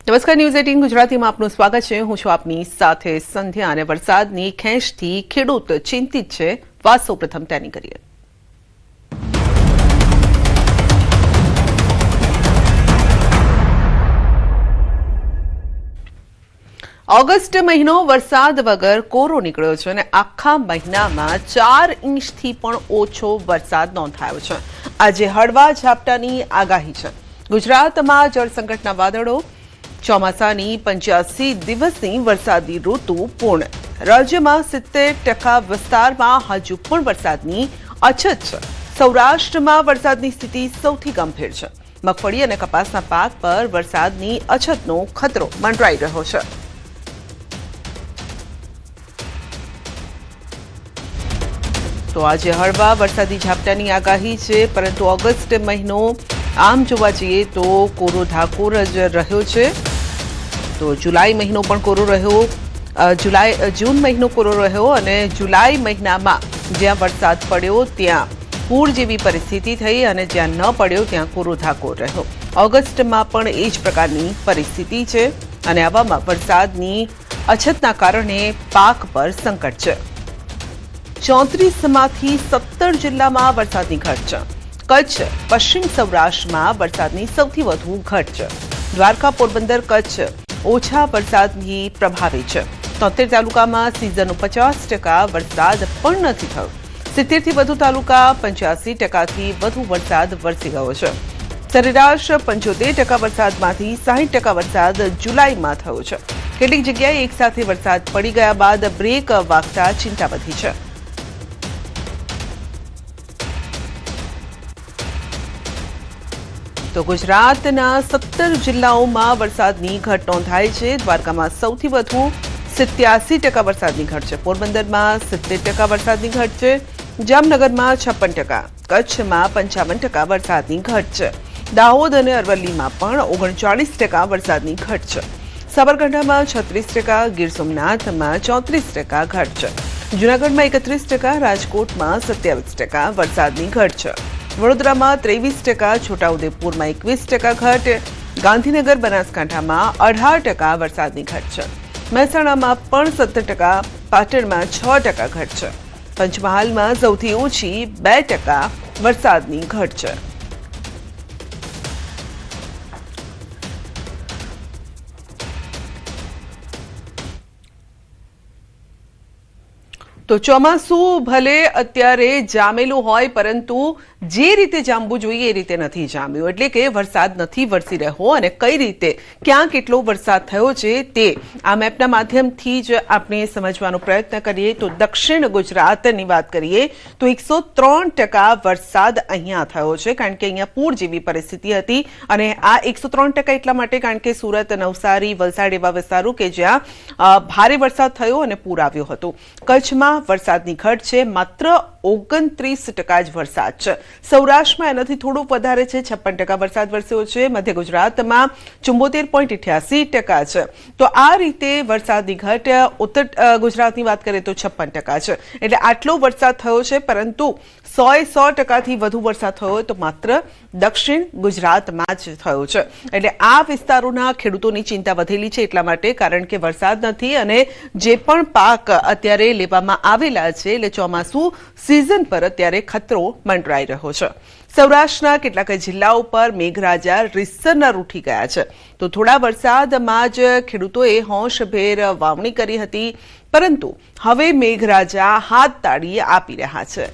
નમસ્કાર, ન્યૂઝ 18 ગુજરાતીમાં આપનું સ્વાગત છે. હું છું આપની સાથે સંધ્યા. અને વરસાદની ખેંચથી ખેડૂત ચિંતિત છે. વાત સૌપ્રથમ તેની કરીએ. ઓગસ્ટ મહિનો વરસાદ વગર કોરો નીકળ્યો છે અને આખા મહિનામાં 4 ઇંચથી પણ ઓછો વરસાદ નોંધાયો છે. આજે હળવા ઝાપટાની આગાહી છે. ગુજરાતમાં જળસંકટના વાદળો. ચોમાસાની 85 દિવસની વરસાદી ઋતુ પૂર્ણ. રાજ્યમાં 70% વિસ્તારમાં હજુ પણ વરસાદની અછત છે. સૌરાષ્ટ્રમાં વરસાદની સ્થિતિ સૌથી ગંભીર છે. મગફળી અને કપાસના પાક પર વરસાદની અછતનો ખતરો મંડરાઈ રહ્યો છે. તો આજે હળવા વરસાદી ઝાપટાની આગાહી છે, પરંતુ ઓગસ્ટ મહિનો આમ જોવા જઈએ તો કોરો ધાકોર જ રહ્યો છે. તો જુલાઈ મહિનો પણ કોરો રહ્યો, જૂન મહિનો કોરો રહ્યો અને જુલાઈ મહિનામાં જ્યાં વરસાદ પડ્યો ત્યાં પૂર જેવી પરિસ્થિતિ થઈ અને જ્યાં ન પડ્યો ત્યાં કોરો ધાકોર રહ્યો. ઓગસ્ટમાં પણ એ જ પ્રકારની પરિસ્થિતિ છે અને આવામાં વરસાદની અછતના કારણે પાક પર સંકટ છે. 34માંથી 17 જિલ્લામાં વરસાદની ઘટ છે. કચ્છ, પશ્ચિમ સૌરાષ્ટ્રમાં વરસાદની સૌથી વધુ ઘટ છે. દ્વારકા, પોરબંદર, કચ્છ ઓછા વરસાદથી પ્રભાવિત છે. 73 તાલુકામાં સિઝનનો 50% વરસાદ પણ નથી થયો. 70થી વધુ તાલુકા 85%થી વધુ વરસાદ વરસી ગયો છે. સરેરાશ 75% વરસાદમાંથી 60% વરસાદ જુલાઈમાં થયો છે. કેટલીક જગ્યાએ એકસાથે વરસાદ પડી ગયા બાદ બ્રેક વાગતા ચિંતા વધી છે. તો ગુજરાતના 17 જિલ્લાઓમાં વરસાદની ઘટ નોંધાઈ છે. દ્વારકામાં સૌથી વધુ 87% વરસાદની ઘટ છે. પોરબંદરમાં 70% વરસાદની ઘટ છે. જામનગરમાં 56%, કચ્છમાં 55% વરસાદની ઘટ છે. દાહોદ અને અરવલ્લીમાં પણ 39% વરસાદની ઘટ છે. સાબરકાંઠામાં 36%, ગીર સોમનાથમાં 34% ઘટ છે. જૂનાગઢમાં 31%, રાજકોટમાં 27% વરસાદની ઘટ છે. વડોદરામાં 23%, છોટાઉદેપુરમાં 21% ઘટ. ગાંધીનગર, બનાસકાંઠામાં 18% વરસાદની ઘટ છે. મહેસાણામાં પણ 17%, પાટણમાં 6% ઘટ છે. પંચમહાલમાં સૌથી ઓછી 2% વરસાદની ઘટ છે. તો ચોમાસું ભલે અત્યારે જામેલું હોય, પરંતુ જે રીતે જામવું જોઈએ એ રીતે નથી જામ્યું. એટલે કે વરસાદ નથી વરસી રહ્યો અને કઈ રીતે ક્યાં કેટલો વરસાદ થયો છે તે આ મેપના માધ્યમથી જ આપણે સમજવાનો પ્રયત્ન કરીએ. તો દક્ષિણ ગુજરાતની વાત કરીએ તો 103% વરસાદ અહીંયા થયો છે, કારણ કે અહીંયા પૂર જેવી પરિસ્થિતિ હતી. અને આ 103% એટલા માટે કારણ કે સુરત, નવસારી, વલસાડ એવા વિસ્તારો કે જ્યાં ભારે વરસાદ થયો અને પૂર આવ્યું હતું. કચ્છમાં વરસાદની ઘટ છે, માત્ર 29% જ વરસાદ છે. સૌરાષ્ટ્રમાં એનાથી થોડુંક વધારે છે, 56% વરસાદ વરસ્યો છે. મધ્ય ગુજરાતમાં 74.88% છે. તો આ રીતે વરસાદની ઘટ. ઉત્તર ગુજરાતની વાત કરીએ તો 56% છે. એટલે આટલો વરસાદ થયો છે, પરંતુ 100% વધુ વરસાદ થયો હોય તો માત્ર દક્ષિણ ગુજરાતમાં જ થયો છે. એટલે આ વિસ્તારોના ખેડૂતોની ચિંતા વધેલી છે, એટલા માટે કારણ કે વરસાદ નથી અને જે પણ પાક અત્યારે લેવામાં આવેલા છે એટલે ચોમાસું સિઝન પર અત્યારે ખતરો મંડરાઈ રહ્યો છે. સૌરાષ્ટ્રના કેટલાક જિલ્લાઓ પર મેઘરાજા રીતસરના રૂઠી ગયા છે. તો થોડા વરસાદમાં જ ખેડૂતોએ હોંશભેર વાવણી કરી હતી, પરંતુ હવે મેઘરાજા હાથ તાળી આપી રહ્યા છે.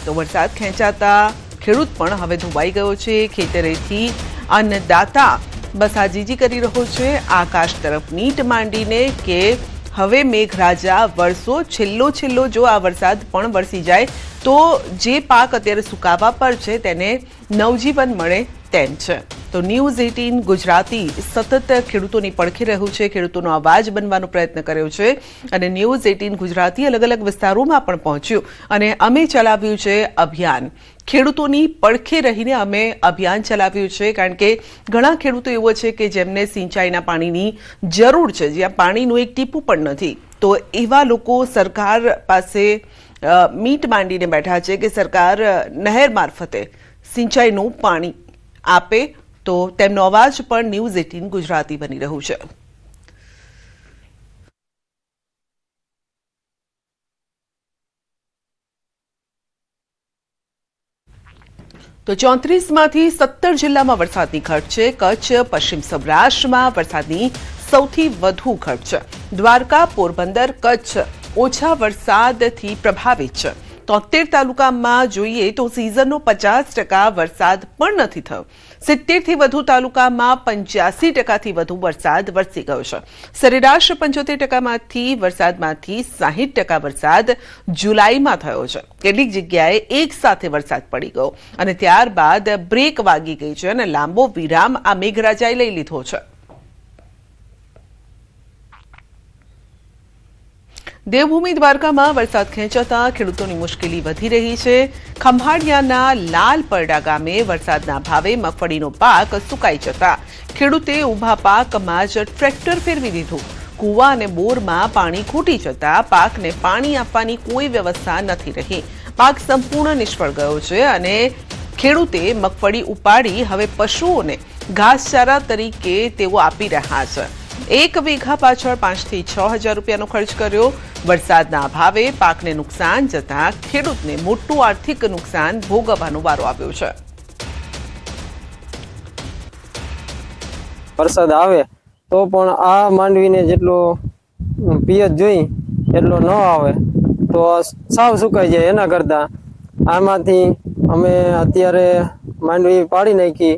તો વરસાદ ખેંચાતા ખેડૂત પણ હવે ધોવાઈ ગયો છે. ખેતરેથી અન્નદાતા બસાજીજી કરી રહ્યો છે, આકાશ તરફ નીટ માંડીને કે હવે મેઘરાજા વરસો. છેલ્લો જો આ વરસાદ પણ વરસી જાય તો જે પાક અત્યારે સુકાવા પર છે તેને નવજીવન મળે તેમ છે. તો ન્યૂઝ 18 ગુજરાતી સતત ખેડૂતોની પડખે રહ્યું છે, ખેડૂતોનો અવાજ બનવાનો પ્રયત્ન કર્યો છે અને ન્યૂઝ 18 ગુજરાતી અલગ અલગ વિસ્તારોમાં પણ પહોંચ્યું અને અમે ચલાવ્યું છે અભિયાન. ખેડૂતોની પડખે રહીને અમે અભિયાન ચલાવ્યું છે, કારણ કે ઘણા ખેડૂતો એવો છે કે જેમને સિંચાઈના પાણીની જરૂર છે, જ્યાં પાણીનું એક ટીપું પણ નથી. તો એવા લોકો સરકાર પાસે મીટ માંડીને બેઠા છે કે સરકાર નહેર મારફતે સિંચાઈનું પાણી આપે તો તેમનો અવાજ પણ ન્યૂઝ 18 ગુજરાતી બની રહ્યું છે. તો 34માંથી 17 જિલ્લામાં વરસાદની ઘટ છે. કચ્છ, પશ્ચિમ સૌરાષ્ટ્રમાં વરસાદની સૌથી વધુ ઘટ છે. દ્વારકા, પોરબંદર, કચ્છ ઓછા વરસાદથી પ્રભાવિત છે. 73 તાલુકામાં જોઈએ તો સિઝનનો 50% વરસાદ પણ નથી થયો. 70થી વધુ તાલુકામાં 85%થી વધુ વરસાદ વરસી ગયો છે. સરેરાશ 75%માંથી વરસાદમાંથી 60% વરસાદ જુલાઈમાં થયો છે. કેટલીક જગ્યાએ એક સાથે વરસાદ પડી ગયો અને ત્યારબાદ બ્રેક વાગી ગઈ છે અને લાંબો વિરામ આ મેઘરાજાએ લઈ લીધો છે. દેવભૂમિ દ્વારકામાં વરસાદ ખેંચાતા ખેડૂતોની મુશ્કેલી વધી રહી છે. ખંભાળિયાના લાલપરડા ગામે વરસાદના અભાવે મગફળીનો પાક સુકાઈ જતા ખેડૂતે ઊભા પાકમાં જ ટ્રેક્ટર ફેરવી દીધું. કૂવા અને બોરમાં પાણી ખૂટી જતા પાકને પાણી આપવાની કોઈ વ્યવસ્થા નથી રહી. પાક સંપૂર્ણ નિષ્ફળ ગયો છે અને ખેડૂતે મગફળી ઉપાડી હવે પશુઓને ઘાસચારા તરીકે તેઓ આપી રહ્યા છે. એક વીઘા પાછળ 5 થી 6 હજાર રૂપિયાનો ખર્ચ કર્યો. વરસાદના અભાવે પાકને નુકસાન જતા ખેડૂતને મોટું આર્થિક નુકસાન ભોગવવાનો વારો આવ્યો છે. વરસાદ આવે તો પણ આ માંડવીને જેટલો પિયત જોઈ એટલો ન આવે તો સાવ સુકાઈ જાય. એના કરતા આમાંથી અમે અત્યારે માંડવી પાડી નાખી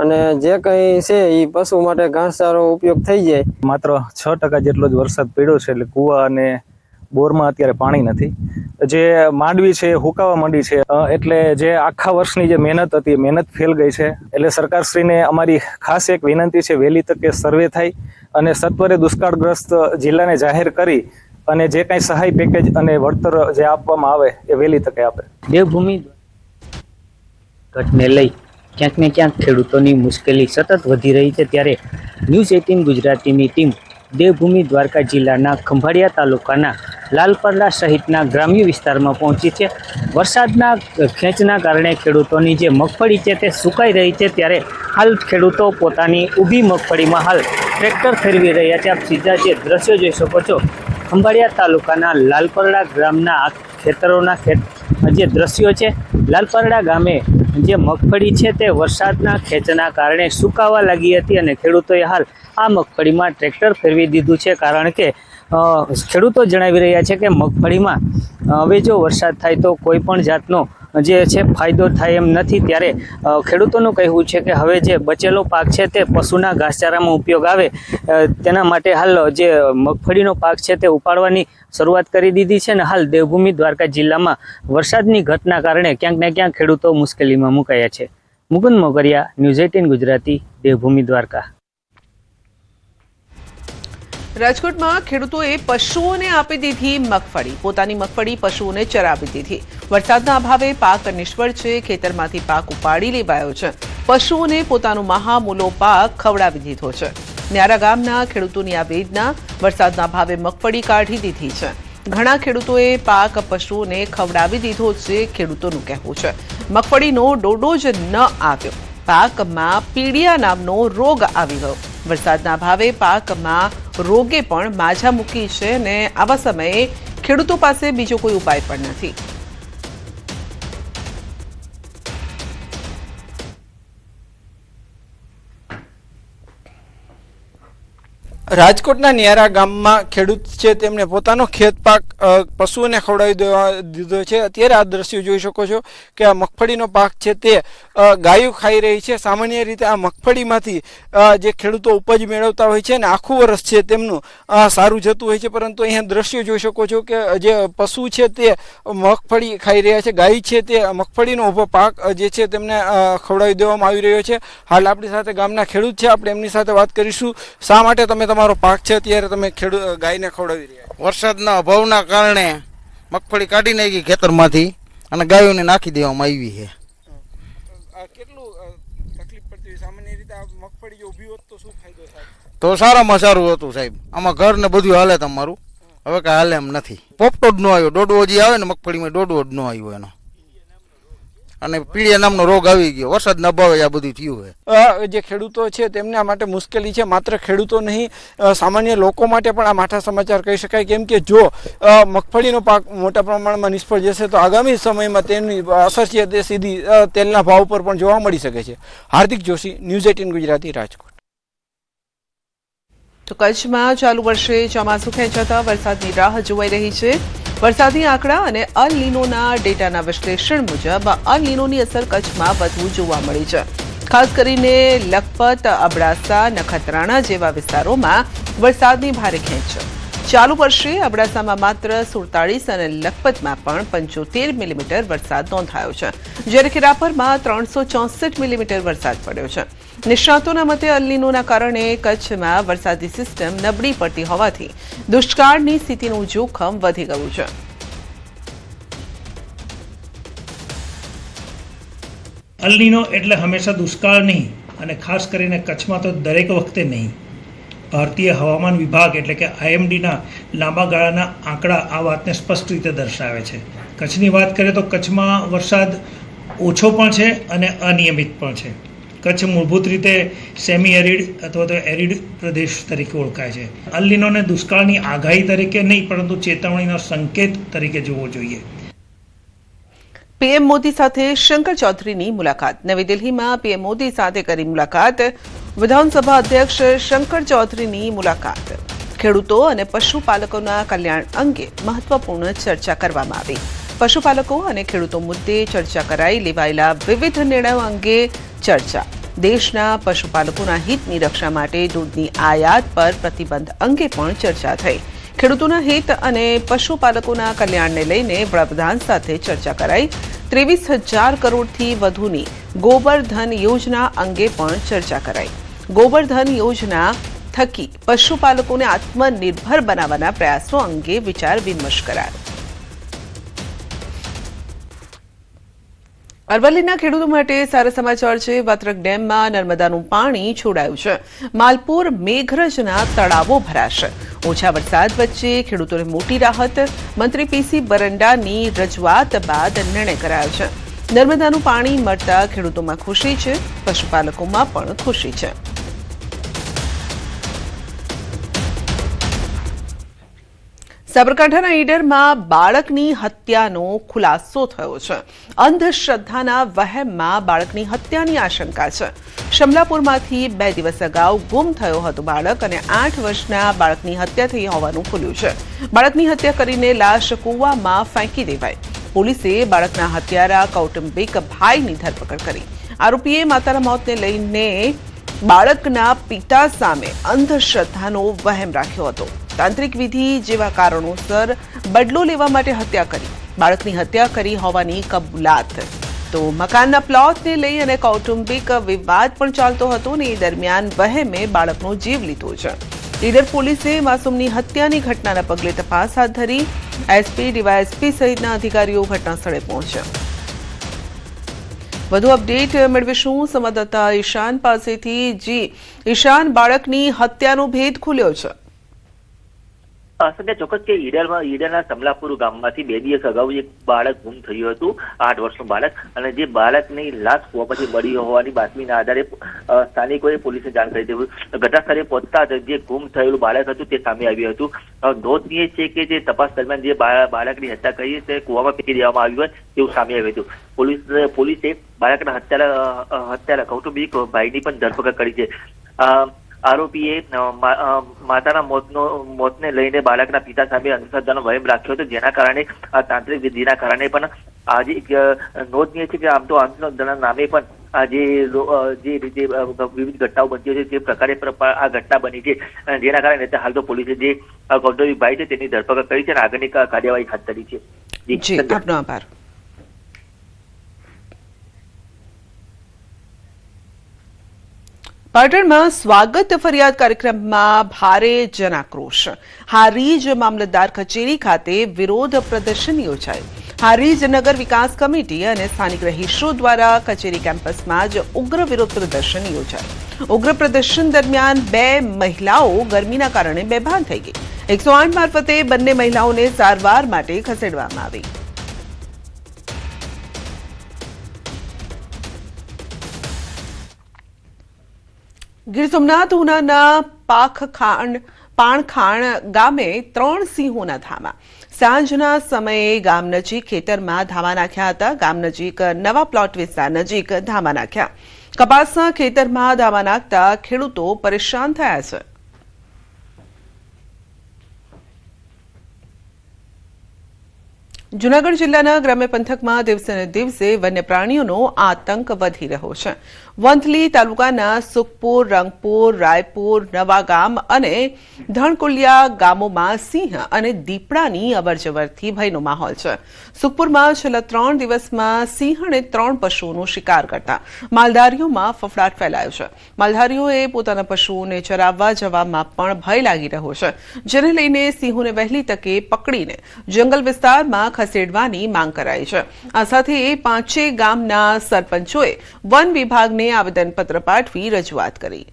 અને જે કંઈ છે એ પશુ માટે ઘાસચારો ઉપયોગ થઈ જાય. માત્ર 6% જેટલો જ વરસાદ પડ્યો છે એટલે કૂવા અને બોરમાં અત્યારે પાણી નથી. જે માંડવી છે હુકાવા માંડી છે એટલે જે આખા વર્ષની જે મહેનત હતી મહેનત ફેલ ગઈ છે. એટલે સરકારશ્રીને અમારી ખાસ એક વિનંતી છે, વહેલી તકે સર્વે થાય અને સત્વરે દુષ્કાળગ્રસ્ત જિલ્લાને જાહેર કરી અને જે કાંઈ સહાય પેકેજ અને વળતર જે આપવામાં આવે એ વહેલી તકે આપે. દેવભૂમિ ઘટને લઈ ક્યાંક ને ક્યાંક ખેડૂતોની મુશ્કેલી સતત વધી રહી છે. ત્યારે ન્યૂઝ 18 ગુજરાતીની ટીમ દેવભૂમિ દ્વારકા જિલ્લાના ખંભાળિયા તાલુકાના લાલપરડા સહિતના ગ્રામ્ય વિસ્તારમાં પહોંચી છે. વરસાદના ખેંચના કારણે ખેડૂતોની જે મગફળી છે તે સુકાઈ રહી છે. ત્યારે હાલ ખેડૂતો પોતાની ઊભી મગફળીમાં હાલ ટ્રેક્ટર ફેરવી રહ્યા છે. આપ સીધા જે દ્રશ્યો જોઈ શકો છો ખંભાળિયા તાલુકાના લાલપરડા ગ્રામના ખેતરોના જે દ્રશ્યો છે. લાલપરડા ગામે જે મગફળી છે તે વરસાદના ખેંચના કારણે સુકાવા લાગી હતી અને ખેડૂતોએ હાલ આ મગફળીમાં ટ્રેક્ટર ફેરવી દીધું છે. કારણ કે ખેડૂતો જણાવી રહ્યા છે કે મગફળીમાં હવે જો વરસાદ થાય તો કોઈ પણ જાતનો જે છે ફાયદો થાય એમ નથી. ત્યારે ખેડૂતોનું કહેવું છે કે હવે જે બચેલો પાક છે તે પશુના ઘાસચારામાં ઉપયોગ આવે તેના માટે હાલ જે મગફળીનો પાક છે તે ઉપાડવાની શરૂઆત કરી દીધી છે. અને હાલ દેવભૂમિ દ્વારકા જિલ્લામાં વરસાદની ઘટના કારણે ક્યાંક ને ક્યાંક ખેડૂતો મુશ્કેલીમાં મુકાયા છે. મુકુંદ મોગરિયા, ન્યૂઝ 18 ગુજરાતી, દેવભૂમિ દ્વારકા. રાજકોટમાં ખેડૂતોએ પશુઓને આપી દીધી મગફળી. પોતાની મગફળી પશુઓને ચરાવી દીધી. વરસાદના અભાવે પાક નિષ્ફળ છે. ખેતરમાંથી પાક ઉપાડી લેવાયો છે. પશુઓને પોતાનો મહામૂલો પાક ખવડાવી દીધો છે. ન્યારા ગામના ખેડૂતોની આ વેદના. વરસાદના અભાવે મગફળી કાઢી દીધી છે. ઘણા ખેડૂતોએ પાક પશુઓને ખવડાવી દીધો છે. ખેડૂતોનું કહેવું છે મગફળીનો ડોડો જ ન આવ્યો. પાકમાં પીડિયા નામનો રોગ આવી ગયો. વરસાદના અભાવે પાકમાં રોગે પણ માઝા મૂકી છે અને આવા સમયે ખેડૂતો પાસે બીજો કોઈ ઉપાય પણ નથી. રાજકોટના ન્યારા ગામમાં ખેડૂત છે તેમણે પોતાનો ખેત પાક પશુઓને ખવડાવી દીધો છે. અત્યારે આ દ્રશ્યો જોઈ શકો છો કે આ મગફળીનો પાક છે તે ગાયો ખાઈ રહી છે. સામાન્ય રીતે આ મગફળીમાંથી જે ખેડૂતો ઉપજ મેળવતા હોય છે ને આખું વર્ષ છે તેમનું સારું જતું હોય છે. પરંતુ અહીંયા દ્રશ્યો જોઈ શકો છો કે જે પશુ છે તે મગફળી ખાઈ રહ્યા છે. ગાય છે તે મગફળીનો ઊભો પાક જે છે તેમને ખવડાવી દેવામાં આવી રહ્યો છે. હાલ આપણી સાથે ગામના ખેડૂત છે, આપણે એમની સાથે વાત કરીશું. શા માટે તમે તમારો પાક છે ત્યારે તમે ગાયને ખવડાવી રહ્યા? વરસાદના અભાવના કારણે મગફળી કાઢી નાખી ખેતરમાંથી અને ગાયોને નાખી દેવામાં આવી છે. કેટલું તકલીફ પડતી? સામાન્ય રીતે આ મગફળી જો ઊભી હોત તો શું ફાયદો થાય? તો સારામાં સારું હતું સાહેબ. આમાં ઘર ને બધું હાલે તમારું. હવે કાંઈ હાલે એમ નથી. પોપટો જ ન આવ્યો. ડોડવો જે આવે ને મગફળીમાં ડોડવો જ ન આવ્યો એનો. અને પીળિયા નામનો રોગ આવી ગયો. વરસાદના અભાવે આ બધું થયું છે. જે ખેડૂતો છે તેમના માટે મુશ્કેલી છે. માત્ર ખેડૂતો નહીં, સામાન્ય લોકો માટે પણ આ માઠા સમાચાર કહી શકાય. કેમ કે જો મગફળીનો પાક મોટા પ્રમાણમાં નિષ્ફળ જશે તો આગામી સમયમાં તેની અસર છે તે સીધી તેલના ભાવ પર પણ જોવા મળી શકે છે. હાર્દિક જોશી, ન્યૂઝ 18 ગુજરાતી, રાજકોટ. તો કચ્છમાં ચાલુ વર્ષે ચોમાસું ખેંચાતા વરસાદની રાહ જોવાઈ રહી છે. વરસાદી આંકડા અને અલ નીનોના ડેટાના વિશ્લેષણ મુજબ અલ નીનોની અસર કચ્છમાં વધુ જોવા મળી છે. ખાસ કરીને લખપત, અબડાસા, નખત્રાણા જેવા વિસ્તારોમાં વરસાદની ભારે ખેંચ છે. ચાલુ વર્ષે અબડાસામાં માત્ર 47 અને લખપતમાં પણ 75 મિલીમીટર વરસાદ નોંધાયો છે, જ્યારે કે રાપરમાં 364 મિલીમીટર વરસાદ પડ્યો છે. નિષ્ણાતોના મતે અલ નીનોના કારણે કચ્છમાં વરસાદી સિસ્ટમ નબળી પડતી હોવાથી દુષ્કાળની સ્થિતિનું જોખમ વધી ગયું છે. અલ નીનો એટલે હંમેશા દુષ્કાળ નહીં, અને ખાસ કરીને કચ્છમાં તો દરેક વખતે નહીં. ભારતીય હવામાન વિભાગ એટલે કે IMDના લાંબા ગાળાના આંકડા આ વાતને સ્પષ્ટ રીતે દર્શાવે છે. કચ્છની વાત કરીએ તો કચ્છમાં વરસાદ ઓછો પણ છે અને અનિયમિત પણ છે. કચ્છ મૂળભૂત રીતે સેમી એરિડ અથવા તો એરિડ પ્રદેશ તરીકે ઓળખાય છે. અલ નીનોને દુષ્કાળની આગાહી તરીકે નહીં, પરંતુ ચેતવણીનો સંકેત તરીકે જોવો જોઈએ. પીએમ મોદી સાથે શંકર ચૌધરીની મુલાકાત. નવી દિલ્હીમાં પીએમ મોદી સાથે કરી મુલાકાત. વિધાનસભા અધ્યક્ષ શંકર ચૌધરીની મુલાકાત. ખેડૂતો અને પશુપાલકોના કલ્યાણ અંગે મહત્વપૂર્ણ ચર્ચા કરવામાં આવી. પશુપાલકો અને ખેડૂતો મુદ્દે ચર્ચા કરાઈ. લેવાયેલા વિવિધ નિર્ણયો અંગે ચર્ચા. દેશના પશુપાલકોના હિતની રક્ષા માટે દૂધની આયાત પર પ્રતિબંધ અંગે પણ ચર્ચા થઈ. ખેડૂતોના હિત અને પશુપાલકોના કલ્યાણને લઈને વડાપ્રધાન સાથે ચર્ચા કરાઈ. 23,000 કરોડથી વધુની ગોબરધન યોજના અંગે પણ ચર્ચા કરાઈ. ગોબરધન યોજના થકી પશુપાલકોને આત્મનિર્ભર બનાવવાના પ્રયાસો અંગે વિચાર વિમર્શ કરાયો. અરવલ્લીના ખેડૂતો માટે સારા સમાચાર છે. વાત્રક ડેમમાં નર્મદાનું પાણી છોડાયું છે. માલપુર, મેઘરજના તળાવો ભરાશે. ઓછા વરસાદ વચ્ચે ખેડૂતોને મોટી રાહત. મંત્રી PC બરંડાની રજૂઆત બાદ નિર્ણય કરાયો છે. નર્મદાનું પાણી મળતા ખેડૂતોમાં ખુશી છે, પશુપાલકોમાં પણ ખુશી છે. સાબરકાંઠાના ઈડરમાં બાળકની હત્યાનો ખુલાસો થયો છે. અંધશ્રદ્ધાના વહેમમાં બાળકની હત્યાની આશંકા છે. શમલાપુરમાંથી 2 દિવસ અગાઉ ગુમ થયો હતો બાળક, અને 8 વર્ષના બાળકની હત્યા થઈ હોવાનું ખુલ્યું છે. બાળકની હત્યા કરીને લાશ કૂવામાં ફેંકી દેવાઈ. પોલીસે બાળકના હત્યારા કૌટુંબિક ભાઈની ધરપકડ કરી. આરોપીએ માતાના મોતને લઈને બાળકના પિતા સામે અંધશ્રદ્ધાનો વહેમ રાખ્યો હતો. તાંત્રિક વિધિ જેવા કારણોસર બદલો લેવા માટે હત્યા કરી. બાળકની હત્યા કરી હોવાની કબૂલાત. તો મકાનના પ્લોટને લઈ અને કૌટુંબિક વિવાદ પણ ચાલતો હતો, ને એ દરમિયાન વહેમે બાળકનો જીવ લીધો છે. ઈડર પોલીસે માસૂમની હત્યાની ઘટનાના પગલે તપાસ હાથ ધરી. SP, DYSP સહિતના અધિકારીઓ ઘટનાસ્થળે પહોંચ્યા. વધુ અપડેટ મેળવીશું સંવાદદાતા ઈશાન પાસેથી. જી ઈશાન, બાળકની હત્યાનો ભેદ ખુલ્યો છે. સંધ્યા, ચોક્કસ કે ઈડરના સમલાપુર ગામમાંથી 2 દિવસ અગાઉ એક બાળક ગુમ થયું હતું, 8 વર્ષનું બાળક, અને જે બાળકની લાશ કૂવામાંથી મળી હોવાની બાતમીના આધારે સ્થાનિકોએ પોલીસને જાણ કરી દીધી. ઘટનાસ્થળે પહોંચતા જે ગુમ થયેલું બાળક હતું તે સામે આવ્યું હતું. નોંધનીય છે કે જે તપાસ દરમિયાન જે બાળકની હત્યા કરી તે કૂવામાં ફેંકી દેવામાં આવ્યું હોય તેવું સામે આવ્યું હતું. પોલીસે બાળકના હત્યારા કૌટુંબિક ભાઈની પણ ધરપકડ કરી છે. આરોપીએ માતાના મોતને લઈને બાળકના પિતા સામે અંધશ્રદ્ધાનો વહેમ રાખ્યો હતો, જેના કારણે તાંત્રિક વિધિના કારણે પણ આજે નોંધનીય છે કે આમ તો અંધશ્રદ્ધાના નામે પણ જે રીતે વિવિધ ઘટનાઓ બનતી હોય છે તે પ્રકારે આ ઘટના બની છે, જેના કારણે હાલ તો પોલીસે જે કૌટુંબિક ભાઈ છે તેની ધરપકડ કરી છે અને આગળની કાર્યવાહી હાથ ધરી છે. જી, આપનો આભાર. પાટણમાં સ્વાગત ફરિયાદ કાર્યક્રમમાં ભારે જનાક્રોશ. હારીજ મામલતદાર કચેરી ખાતે વિરોધ પ્રદર્શન યોજાયું. હારીજ નગર વિકાસ કમિટી અને સ્થાનિક રહીશો દ્વારા કચેરી કેમ્પસમાં જ ઉગ્ર વિરોધ પ્રદર્શન યોજાયું. ઉગ્ર પ્રદર્શન દરમિયાન 2 મહિલાઓ ગરમીના કારણે બેભાન થઈ ગઈ. 108 મારફતે બંને મહિલાઓને સારવાર માટે ખસેડવામાં આવી. ગીર સોમનાથ ઉનાના પાણખાણ ગામે 3 સિંહોના ધામા સાંજના સમયે ગામ નજીક ખેતરમાં ધામા નાખ્યા હતા. ગામ નજીક નવા પ્લોટ વિસ્તાર નજીક ધામા નાખ્યા. કપાસના ખેતરમાં ધામા નાખતા ખેડૂતો પરેશાન થયા છે. જૂનાગઢ જિલ્લાના ગ્રામ્ય પંથકમાં દિવસે ને દિવસે વન્ય પ્રાણીઓનો આતંક વધી રહ્યો છે. વંથલી તાલુકાના સુખપુર, રંગપુર, રાયપુર, નવાગામ અને ધણકુલિયા ગામોમાં સિંહ અને દીપડાની અવરજવરથી ભયનો માહોલ છે. સુખપુરમાં છેલ્લા 3 દિવસમાં સિંહ અને 3 પશુઓનો શિકાર કરતા માલધારીઓમાં ફફડાટ ફેલાયો છે. માલધારીઓએ પોતાના પશુઓને ચરાવવા જવામાં પણ ભય લાગી રહ્યો છે, જેને લઈને સિંહોને વહેલી તકે પકડીને જંગલ વિસ્તારમાં ખસેડવાની માંગ કરાઈ છે. આ સાથે 5 ગામના સરપંચોએ વન વિભાગને આવેદનપત્ર પાઠવી રજૂઆત કરી.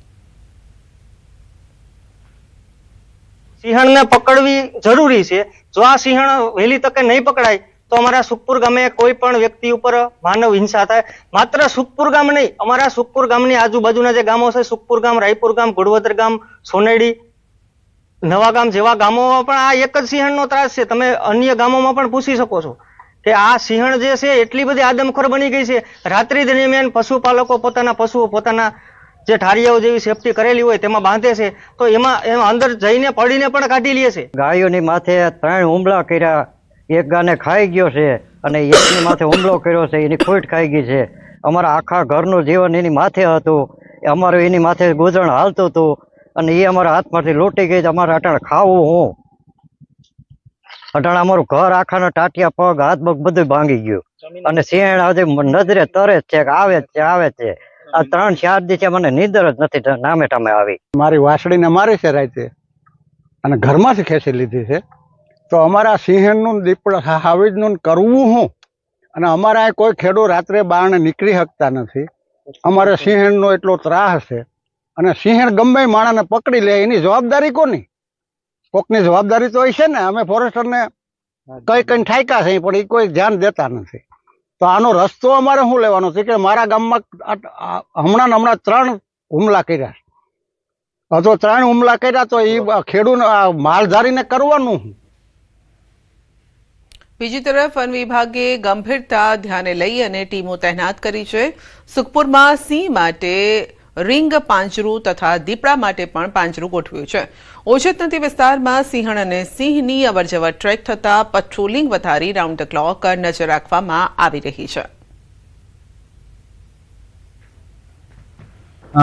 સિંહણને પકડવી જરૂરી છે. જો આ સિંહણ વહેલી તકે નહીં પકડાય તો અમારા સુખપુર ગામે કોઈ પણ વ્યક્તિ ઉપર માનવ હિંસા થાય. માત્ર સુખપુર ગામ નહીં, અમારા સુખપુર ગામની આજુબાજુના જે ગામો છે, સુખપુર ગામ, રાયપુર ગામ, ઘોડવદર ગામ, સોનેડી, નવાગામ જેવા ગામોમાં પણ આ એક જ સિંહણનો ત્રાસ છે. તમે અન્ય ગામોમાં પણ પૂછી શકો છો કે આ સિંહણ જે છે એટલી બધી આદમખોર બની ગઈ છે. રાત્રિ દરમિયાન પશુપાલકો પોતાના પશુઓ પોતાના જે ઠારિયાઓ જેવી સેફટી કરેલી હોય તેમાં બાંધે છે, તો એમાં અંદર જઈને પડીને પણ કાઢી લે છે. ગાયોની માથે 3 હુમલા કર્યા, એક ગાને ખાઈ ગયો છે અને એકની માથે હુમલો કર્યો છે, એની ખોટ ખાઈ ગઈ છે. અમારા આખા ઘરનું જીવન એની માથે હતું, અમારું એની માથે ગુજરણ હાલતું હતું અને એ અમારા હાથમાંથી લૂંટી ગઈ. અમારે અટાણ ખાવું હું, અટાણ અમારું ઘર આખાના ટાટિયા, પગ, હાથ, પગ બધું ભાંગી ગયું અને સિંહણ આજે નજરે તરે જ છે, આવે જ છે, આવે જ છે. આ 3-4 દિવસે મને નીંદર જ નથી નામે ટામે આવી. મારી વાસળીને મારી છે રાતે અને ઘરમાંથી ખેંચી લીધી છે. તો અમારા સિંહણનું, દીપડા, હાવીજનું કરવું હું? અને અમારા કોઈ ખેડૂત રાત્રે બારણે નીકળી શકતા નથી. અમારે સિંહણનો એટલો ત્રાસ છે અને સિંહણ ગમે માણસને પકડી લે એની જવાબદારી કોની? કોકની જવાબદારી તો એ છે ને. અમે ફોરેસ્ટરને કઈ ઠાયકા છે પણ એ કોઈ ધ્યાન દેતા નથી. તો આનો રસ્તો અમારે શું લેવાનો છે કે મારા ગામમાં હમણાં 3 હુમલા કર્યા. તો 3 હુમલા કર્યા તો એ ખેડૂત માલધારીને કરવાનું શું? બીજી તરફ વન વિભાગે ગંભીરતા ધ્યાને લઈ અને ટીમો તૈનાત કરી છે. સુખપુરમાં સિંહ માટે રીંગ પાંજરું તથા દીપડા માટે પણ પાંજરું ગોઠવ્યું છે. ઓછત નદી વિસ્તારમાં સિંહણ અને સિંહની અવરજવર ટ્રેક થતા પેટ્રોલિંગ વધારી રાઉન્ડ ધ ક્લોક નજર રાખવામાં આવી રહી છે.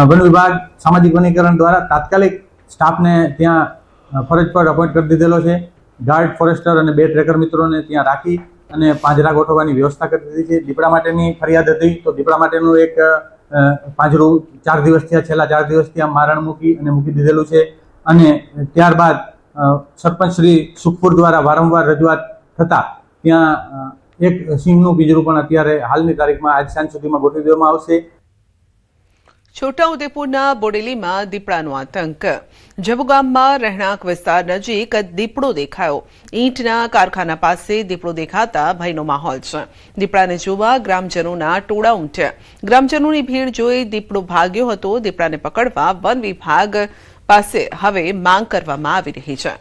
વન વિભાગ સામાજિક વનીકરણ દ્વારા તાત્કાલિક સ્ટાફને ત્યાં ફરજ પર અપોઇન્ટ કરી દીધેલો છે. ગાર્ડ, ફોરેસ્ટર અને 2 ટ્રેકર મિત્રોને ત્યાં રાખી અને પાંજરા ગોઠવવાની વ્યવસ્થા કરી દીધી છે. દીપડા માટેની ફરિયાદ હતી તો દીપડા માટેનું એક પાંજરું 4 દિવસ થયા, છેલ્લા 4 દિવસ ત્યાં મારણ મૂકી દીધેલું છે. અને ત્યારબાદ સરપંચ શ્રી સુખપુર દ્વારા વારંવાર રજૂઆત થતા ત્યાં એક સિંહનું પિંજરું પણ અત્યારે હાલની તારીખમાં આજ સાંજ સુધીમાં ગોઠવી દેવામાં આવશે. છોટાઉદેપુરના બોડેલીમાં દીપડાનો આતંક. જબુગામમાં રહેણાંક વિસ્તાર નજીક દીપડો દેખાયો. ઈંટના કારખાના પાસે દીપડો દેખાતા ભયનો માહોલ છે. દીપડાને જોવા ગ્રામજનોના ટોળા ઉમટ્યા. ગ્રામજનોની ભીડ જોઈ દીપડો ભાગ્યો હતો. દીપડાને પકડવા વન વિભાગ પાસે હવે માંગ કરવામાં આવી રહી છે.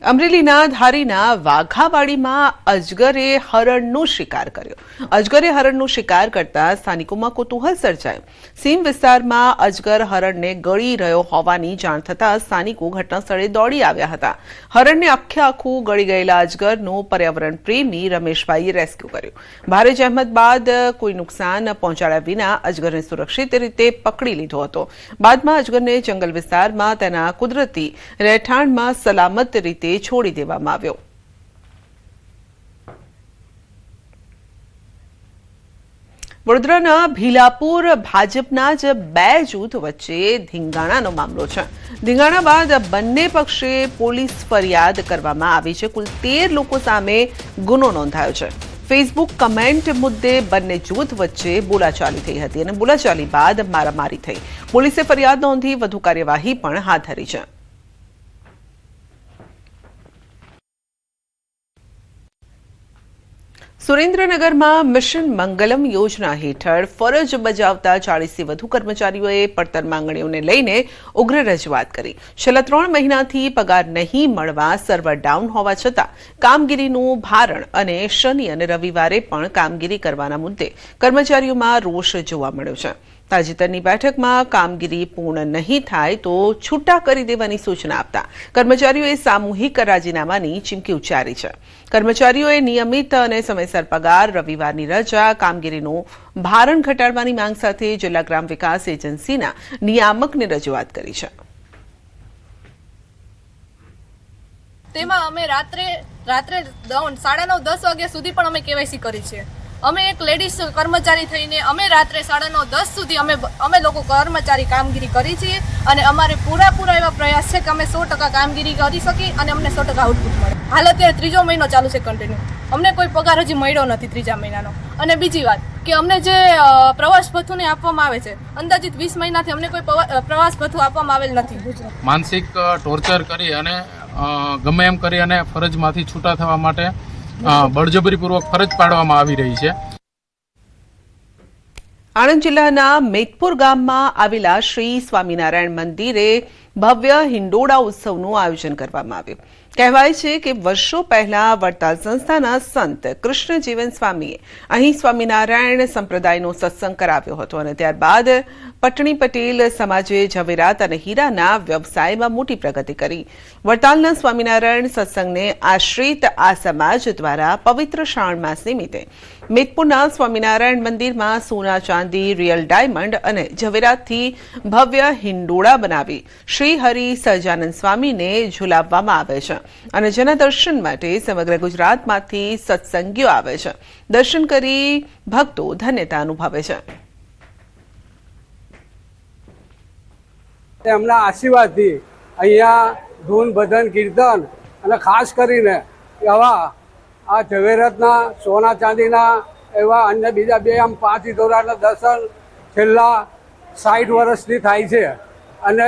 અમરેલીના ધારીના વાઘાવાડીમાં અજગરે હરણનો શિકાર કર્યો. અજગરે હરણનો શિકાર કરતા સ્થાનિકોમાં કુતૂહલ સર્જાયું. સીમ વિસ્તારમાં અજગર હરણને ગળી રહ્યો હોવાની જાણ થતાં સ્થાનિકો ઘટના સ્થળે દોડી આવ્યા હતા. હરણને આખું ગળી ગયેલા અજગરનું પર્યાવરણ પ્રેમી રમેશભાઈએ રેસ્ક્યુ કર્યું. ભારે જહેમત બાદ કોઈ નુકસાન પહોંચાડ્યા વિના અજગરને સુરક્ષિત રીતે પકડી લીધો હતો. બાદમાં અજગરને જંગલ વિસ્તારમાં તેના કુદરતી રહેઠાણમાં સલામત રીતે છોડી દેવામાં આવ્યો. વડોદરાના ભીલાપુર ભાજપના જ 2 જૂથ વચ્ચે ધીંગાણાનો મામલો છે. ધીંગાણા બાદ બંને પક્ષે પોલીસ ફરિયાદ કરવામાં આવી છે. કુલ 13 લોકો સામે ગુનો નોંધાયો છે. ફેસબુક કમેન્ટ મુદ્દે બંને જૂથ વચ્ચે બોલાચાલી થઈ હતી અને બોલાચાલી બાદ મારામારી થઈ. પોલીસે ફરિયાદ નોંધી વધુ કાર્યવાહી પણ હાથ ધરી છે. સુરેન્દ્રનગરમાં મિશન મંગલમ યોજના હેઠળ ફરજ બજાવતા 40થી વધુ કર્મચારીઓએ પડતર માંગણીઓને લઈને ઉગ્ર રજૂઆત કરી. છેલ્લા 3 મહિનાથી પગાર નહીં મળવા સર્વર ડાઉન હોવા છતાં કામગીરીનું ભારણ અને શનિ અને રવિવારે પણ કામગીરી કરવાના મુદ્દે કર્મચારીઓમાં રોષ જોવા મળ્યો છે. તાજેતરની બેઠકમાં કામગીરી પૂર્ણ નહીં થાય તો છૂટા કરી દેવાની સૂચના આપતા કર્મચારીઓએ સામૂહિક રાજીનામાની ચીમકી ઉચ્ચારી છે. કર્મચારીઓએ નિયમિત અને સમયસર પગાર, રવિવારની રજા, કામગીરીનું ભારણ ઘટાડવાની માંગ સાથે જિલ્લા ગ્રામ વિકાસ એજન્સીના નિયામકને રજૂઆત કરી છે. તેમાં અમે રાત્રે 9:30 વાગ્યા સુધી પણ અમે કેવાયસી કરી છે. અમે એક લેડીઝ કર્મચારી થઈને અમે રાત્રે 9:30 સુધી અમે લોકો કર્મચારી કામગીરી કરી છીએ અને અમારે પૂરા એવા પ્રયાસ છે કે અમે 100% કામગીરી કરી શકી અને અમને 100% આઉટપુટ મળે. હાલ અત્યારે 3જો મહિનો ચાલુ છે કન્ટિન્યુ. અમને કોઈ પગાર હજી મળ્યો નથી 3જા મહિનાનો. અને બીજી વાત કે અમને જે પ્રવાસ ભથ્થુને આપવામાં આવે છે, અંદાજિત 20 મહિનાથી અમને કોઈ પ્રવાસ ભથ્થું આપવામાં આવેલ નથી. માનસિક ટોર્ચર કરી અને ગમે એમ કરી અને ફરજમાંથી છૂટા થવા માટે બળજબરીપૂર્વક ફરજ પાડવામાં આવી રહી છે. આણંદ જિલ્લાના મેદપુર ગામમાં આવેલા શ્રી સ્વામિનારાયણ મંદિરે ભવ્ય હિંડોળા ઉત્સવનું આયોજન કરવામાં આવ્યું. કહેવાય છે કે વર્ષો પહેલા વડતાલ સંસ્થાના સંત કૃષ્ણજીવન સ્વામીએ અહીં સ્વામિનારાયણ સંપ્રદાયનો સત્સંગ કરાવ્યો હતો અને ત્યારબાદ પટણી પટેલ સમાજે ઝવેરાત અને હીરાના વ્યવસાયમાં મોટી પ્રગતિ કરી. વડતાલના સ્વામિનારાયણ સત્સંગને આશ્રિત આ સમાજ દ્વારા પવિત્ર શ્રાવણ માસ નિમિત્તે મેદપુરના સ્વામિનારાયણ મંદિરમાં સોના, ચાંદી, રિયલ ડાયમંડ અને ઝવેરાતથી ભવ્ય હિંડોળા બનાવી શ્રી હરિ સહજાનંદ સ્વામીને ઝુલાવવામાં આવે છે અને જેના દર્શન માટે સમગ્ર ગુજરાતમાંથી સત્સંગીઓ આવે છે. દર્શન કરી ભક્તો ધન્યતા અનુભવે છે. એમના આશીર્વાદથી અહીંયા ધૂન, ભજન, કીર્તન અને ખાસ કરીને આવા આ ઝવેરાતના, સોના ચાંદીના એવા અન્ય બીજા 5 હિંડોળાના દર્શન છેલ્લા 60 વર્ષથી થાય છે અને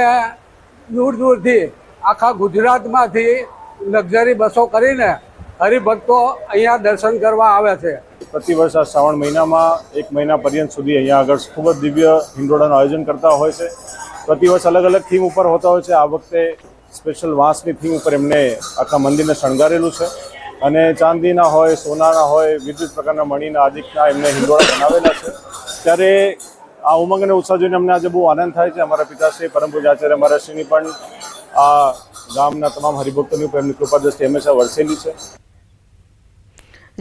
દૂરથી આખા ગુજરાતમાંથી લક્ઝરી બસો કરીને હરિભક્તો અહીંયા દર્શન કરવા આવે છે. પ્રતિવર્ષ આ શ્રાવણ મહિનામાં 1 મહિના પર્યંત સુધી અહીંયા આગળ ખૂબ જ દિવ્ય હિંડોળાનું આયોજન કરતા હોય છે. પ્રતિવર્ષ અલગ અલગ થીમ ઉપર હોતા હોય છે. આ વખતે સ્પેશિયલ વાંસની થીમ ઉપર એમને આખા મંદિરને શણગારેલું છે અને ચાંદીના હોય, સોનાના હોય, વિવિધ પ્રકારના મણીના આદિકના એમને હિંડોળા બનાવેલા છે. ત્યારે આ ઉમંગ અને ઉત્સાહ જોઈને અમને આજે બહુ આનંદ થાય છે. અમારા પિતાશ્રી પરમ પૂજ્ય આચાર્ય મહારાજશ્રીની પણ આ ગામના તમામ હરિભક્તોની ઉપર એમની કૃપા દ્રષ્ટિ હંમેશા વરસેલી છે.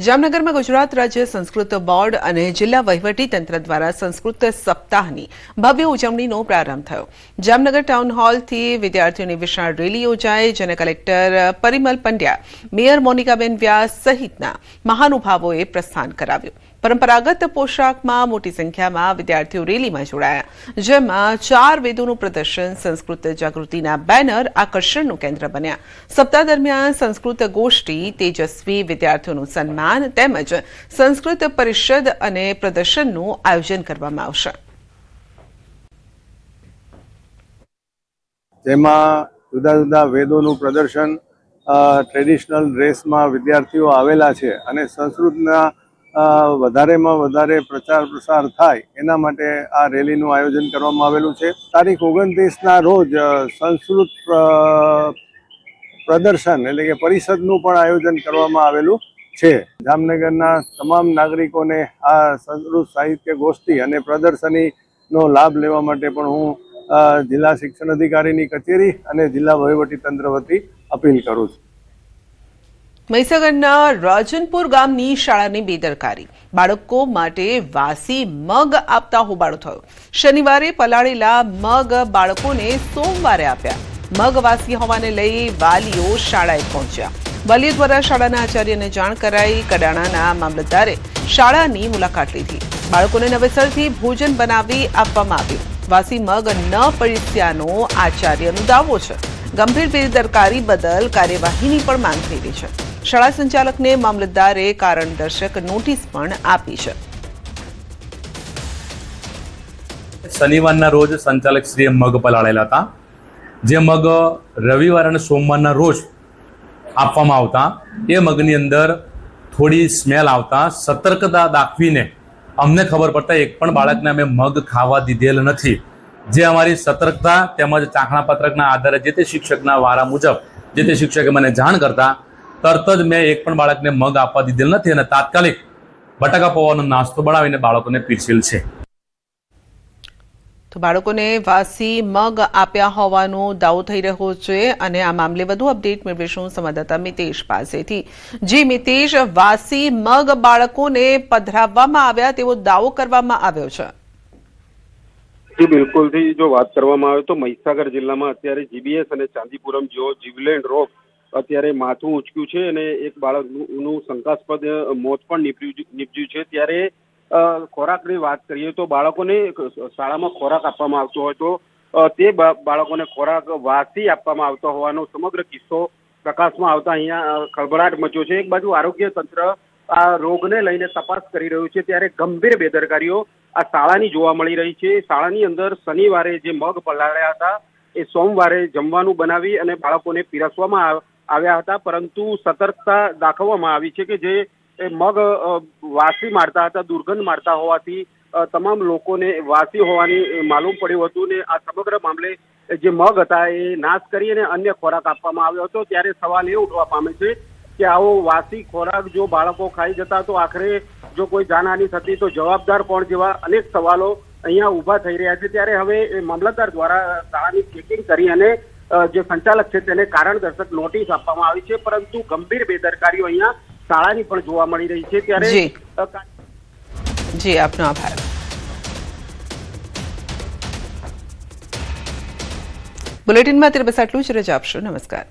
જામનગરમાં ગુજરાત રાજ્ય સંસ્કૃત બોર્ડ અને જિલ્લા વહીવટી તંત્ર દ્વારા સંસ્કૃત સપ્તાહની ભવ્ય ઉજવણીનો પ્રારંભ થયો. જામનગર ટાઉન હોલથી વિદ્યાર્થીઓની વિશાળ રેલી યોજાઈ, જેને કલેક્ટર પરિમલ પંડ્યા, મેયર મોનિકાબેન વ્યાસ સહિતના મહાનુભાવોએ પ્રસ્થાન કરાવ્યું. પરંપરાગત પોશાકમાં મોટી સંખ્યામાં વિદ્યાર્થીઓ રેલીમાં જોડાયા, જેમાં 4 વેદોનું પ્રદર્શન, સંસ્કૃત જાગૃતિના બેનર આકર્ષણનું કેન્દ્ર બન્યા. સપ્તાહ દરમિયાન સંસ્કૃત ગોષ્ઠી, તેજસ્વી વિદ્યાર્થીઓનું સન્માન તેમજ સંસ્કૃત પરિષદ અને પ્રદર્શનનું આયોજન કરવામાં આવશે. જેમાં જુદા જુદા વેદોનું પ્રદર્શન, ટ્રેડિશનલ ડ્રેસમાં વિદ્યાર્થીઓ આવેલા છે અને સંસ્કૃતના વધારેમાં વધારે પ્રચાર પ્રસાર થાય એના માટે આ રેલીનું આયોજન કરવામાં આવેલું છે. તારીખ 29ના રોજ સંસ્કૃત પ્રદર્શન એટલે કે પરિષદનું પણ આયોજન કરવામાં આવેલું છે. જામનગરના તમામ નાગરિકોને આ સંસ્કૃત સાહિત્ય ગોષ્ઠી અને પ્રદર્શનીનો લાભ લેવા માટે પણ હું જિલ્લા શિક્ષણ અધિકારીની કચેરી અને જિલ્લા વહીવટી તંત્ર વતી અપીલ કરું છું. મહીસાગરના રાજનપુર ગામની શાળાની બેદરકારી, બાળકો માટે વાસી મગ આપતા હોબાળો થયો. શનિવારે પલાળેલા મગ બાળકોને સોમવારે આપ્યા. મગ વાસી હોવાને લઈ વાલીઓ શાળાએ પહોંચ્યા. વાલીઓ દ્વારા શાળાના આચાર્યને જાણ કરાઈ. કડાણાના મામલતદારે શાળાની મુલાકાત લીધી. બાળકોને નવેસરથી ભોજન બનાવી આપવામાં આવ્યું. વાસી મગ ન પડીસ્યાનો આચાર્યનો દાવો છે. ગંભીર બેદરકારી બદલ કાર્યવાહીની પણ માંગ થઈ રહી છે. શાળા સંચાલકને મામલતદારે કારણદર્શક નોટિસ પણ આપી છે. શનિવારના રોજ સંચાલકશ્રીએ મગ પલાળેલા હતા, જે મગ રવિવાર અને સોમવારના રોજ આપવામાં આવતા. એ મગની અંદર થોડી સ્મેલ આવતા સતર્કતા દાખવીને અમને ખબર પડતા એક પણ બાળકને અમે મગ ખાવા દીધેલ નથી. જે અમારી સતર્કતા તેમજ ચાખણા પત્રકના આધારે જે તે શિક્ષકના વારા મુજબ જે તે શિક્ષકે મને જાણ કરતા તરત જ મેં એક પણ બાળકને મગ આપવા દીધેલ નથી અને તાત્કાલિક બટાકા પૌવાનો નાસ્તો બનાવીને બાળકોને પીરસેલ છે. તો બાળકોને વાસી મગ આપ્યા હોવાનો દાવો થઈ રહ્યો છે અને આ મામલે વધુ અપડેટ મેળવીશું સંવાદદાતા મિતેશ પાસેથી. જી મિતેશ, વાસી મગ બાળકોને પધરાવવામાં આવ્યા તેવો દાવો કરવામાં આવ્યો છે. જી બિલકુલથી જો વાત કરવામાં આવે તો મહીસાગર જિલ્લામાં અત્યારે જીબીએસ અને ચાંદીપુરમ જેવો જીવલેણ રોગ અત્યારે માથું ઉંચક્યું છે અને એક બાળકનું શંકાસ્પદ મોત પણ નીપજ્યું છે. ત્યારે ખોરાકની વાત કરીએ તો બાળકોને શાળામાં ખોરાક આપવામાં આવતો હોય તો તે બાળકોને ખોરાક વાસી આપવામાં આવતો હોવાનો સમગ્ર કિસ્સો પ્રકાશમાં આવતા અહીંયા ખળભળાટ મચ્યો છે. એક બાજુ આરોગ્ય તંત્ર આ રોગને લઈને તપાસ કરી રહ્યું છે ત્યારે ગંભીર બેદરકારીઓ આ શાળાની જોવા મળી રહી છે. શાળાની અંદર શનિવારે જે મગ પલાળ્યા હતા એ સોમવારે જમવાનું બનાવી અને બાળકોને પીરસવામાં આવ્યા હતા, પરંતુ સતર્કતા દાખવવામાં આવી છે કે જે મગ વાસી મારતા હતા, દુર્ગંધ મારતા હોવાથી તમામ લોકોને વાસી હોવાની માલુમ પડ્યું હતું ને આ સમગ્ર મામલે જે મગ હતા એ નાશ કરી અને અન્ય ખોરાક આપવામાં આવ્યો હતો. ત્યારે સવાલ એ ઉઠવા પામે છે કે આવો વાસી ખોરાક જો બાળકો ખાઈ જતા તો આખરે જો કોઈ જાનહાની થતી તો જવાબદાર કોણ, જેવા અનેક સવાલો અહીંયા ઊભા થઈ રહ્યા છે. ત્યારે હવે મામલતદાર દ્વારા શાળાની ચેકિંગ કરી અને જે સંચાલક છે તેને કારણદર્શક નોટિસ આપવામાં આવી છે, પરંતુ ગંભીર બેદરકારીઓ અહીંયા શાળાની પણ જોવા મળી રહી છે. ત્યારે જી આપનો આભાર. બુલેટિનમાં અત્યારે બસ આટલું જ. રજા આપશો. નમસ્કાર.